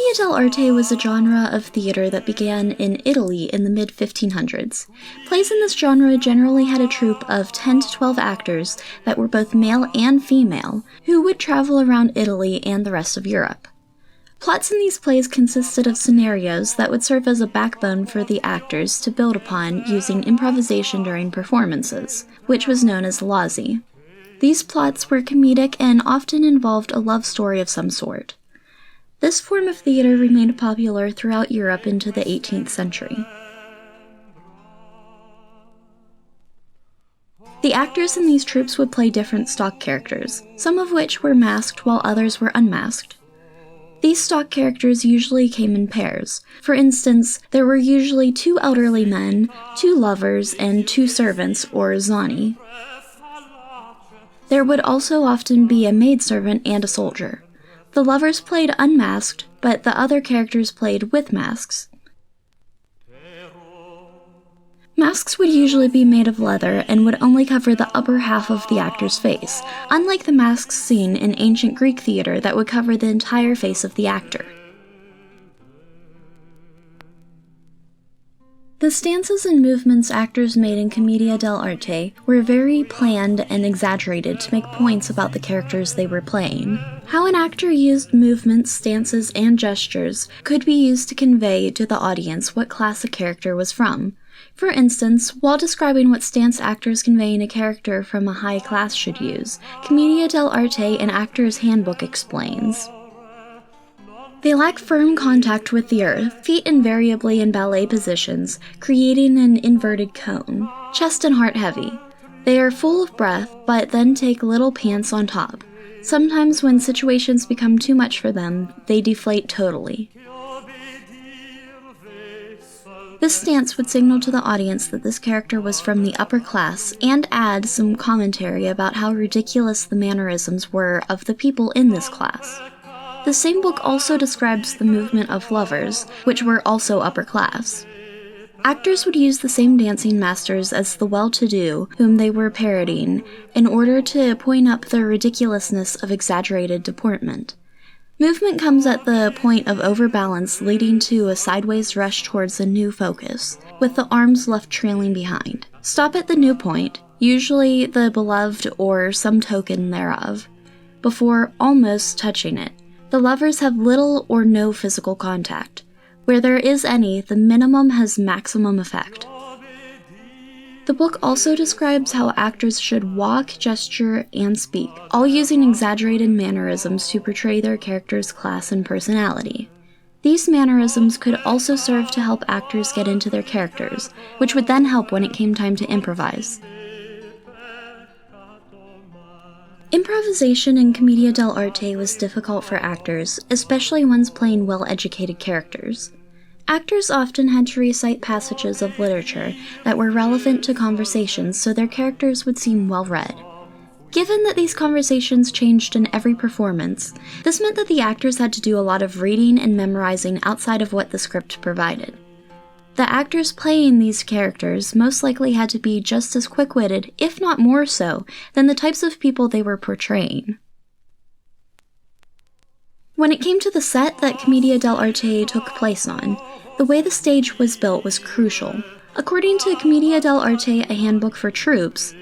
Commedia dell'arte was a genre of theater that began in Italy in the mid-1500s. Plays in this genre generally had a troupe of 10 to 12 actors that were both male and female, who would travel around Italy and the rest of Europe. Plots in these plays consisted of scenarios that would serve as a backbone for the actors to build upon using improvisation during performances, which was known as lazzi. These plots were comedic and often involved a love story of some sort. This form of theater remained popular throughout Europe into the 18th century. The actors in these troupes would play different stock characters, some of which were masked while others were unmasked. These stock characters usually came in pairs. For instance, there were usually 2 elderly men, 2 lovers, and 2 servants, or zani. There would also often be a maidservant and a soldier. The lovers played unmasked, but the other characters played with masks. Masks would usually be made of leather and would only cover the upper half of the actor's face, unlike the masks seen in ancient Greek theater that would cover the entire face of the actor. The stances and movements actors made in Commedia dell'arte were very planned and exaggerated to make points about the characters they were playing. How an actor used movements, stances, and gestures could be used to convey to the audience what class a character was from. For instance, while describing what stance actors conveying a character from a high class should use, Commedia dell'arte and Actor's Handbook explains. They lack firm contact with the earth, feet invariably in ballet positions, creating an inverted cone, chest and heart heavy. They are full of breath, but then take little pants on top. Sometimes when situations become too much for them, they deflate totally. This stance would signal to the audience that this character was from the upper class and add some commentary about how ridiculous the mannerisms were of the people in this class. The same book also describes the movement of lovers, which were also upper class. Actors would use the same dancing masters as the well-to-do, whom they were parodying, in order to point up the ridiculousness of exaggerated deportment. Movement comes at the point of overbalance, leading to a sideways rush towards a new focus, with the arms left trailing behind. Stop at the new point, usually the beloved or some token thereof, before almost touching it. The lovers have little or no physical contact. Where there is any, the minimum has maximum effect. The book also describes how actors should walk, gesture, and speak, all using exaggerated mannerisms to portray their character's class and personality. These mannerisms could also serve to help actors get into their characters, which would then help when it came time to improvise. Improvisation in Commedia dell'arte was difficult for actors, especially ones playing well-educated characters. Actors often had to recite passages of literature that were relevant to conversations so their characters would seem well-read. Given that these conversations changed in every performance, this meant that the actors had to do a lot of reading and memorizing outside of what the script provided. The actors playing these characters most likely had to be just as quick-witted, if not more so, than the types of people they were portraying. When it came to the set that Commedia dell'arte took place on, the way the stage was built was crucial. According to Commedia dell'arte, a handbook for troupes,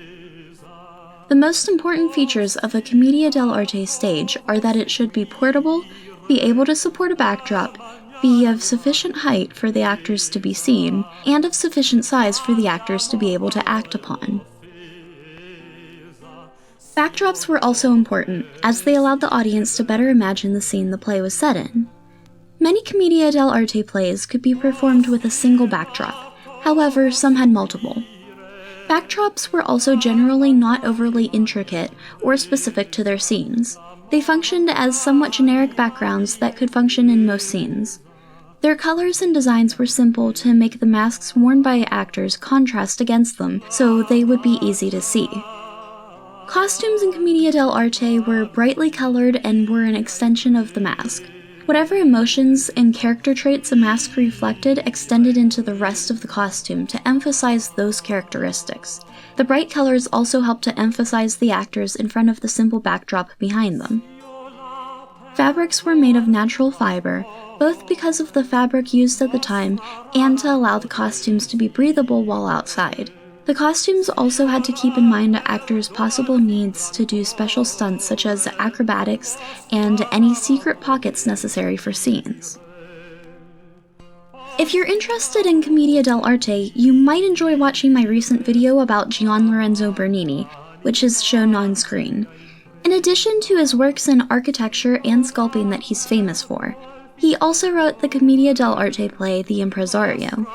the most important features of a Commedia dell'arte stage are that it should be portable, be able to support a backdrop, be of sufficient height for the actors to be seen, and of sufficient size for the actors to be able to act upon. Backdrops were also important, as they allowed the audience to better imagine the scene the play was set in. Many Commedia dell'arte plays could be performed with a single backdrop, however, some had multiple. Backdrops were also generally not overly intricate or specific to their scenes. They functioned as somewhat generic backgrounds that could function in most scenes. Their colors and designs were simple to make the masks worn by actors contrast against them, so they would be easy to see. Costumes in Commedia dell'arte were brightly colored and were an extension of the mask. Whatever emotions and character traits a mask reflected extended into the rest of the costume to emphasize those characteristics. The bright colors also helped to emphasize the actors in front of the simple backdrop behind them. Fabrics were made of natural fiber, both because of the fabric used at the time and to allow the costumes to be breathable while outside. The costumes also had to keep in mind actors' possible needs to do special stunts such as acrobatics and any secret pockets necessary for scenes. If you're interested in Commedia dell'arte, you might enjoy watching my recent video about Gian Lorenzo Bernini, which is shown on screen. In addition to his works in architecture and sculpting that he's famous for, he also wrote the Commedia dell'arte play The Impresario.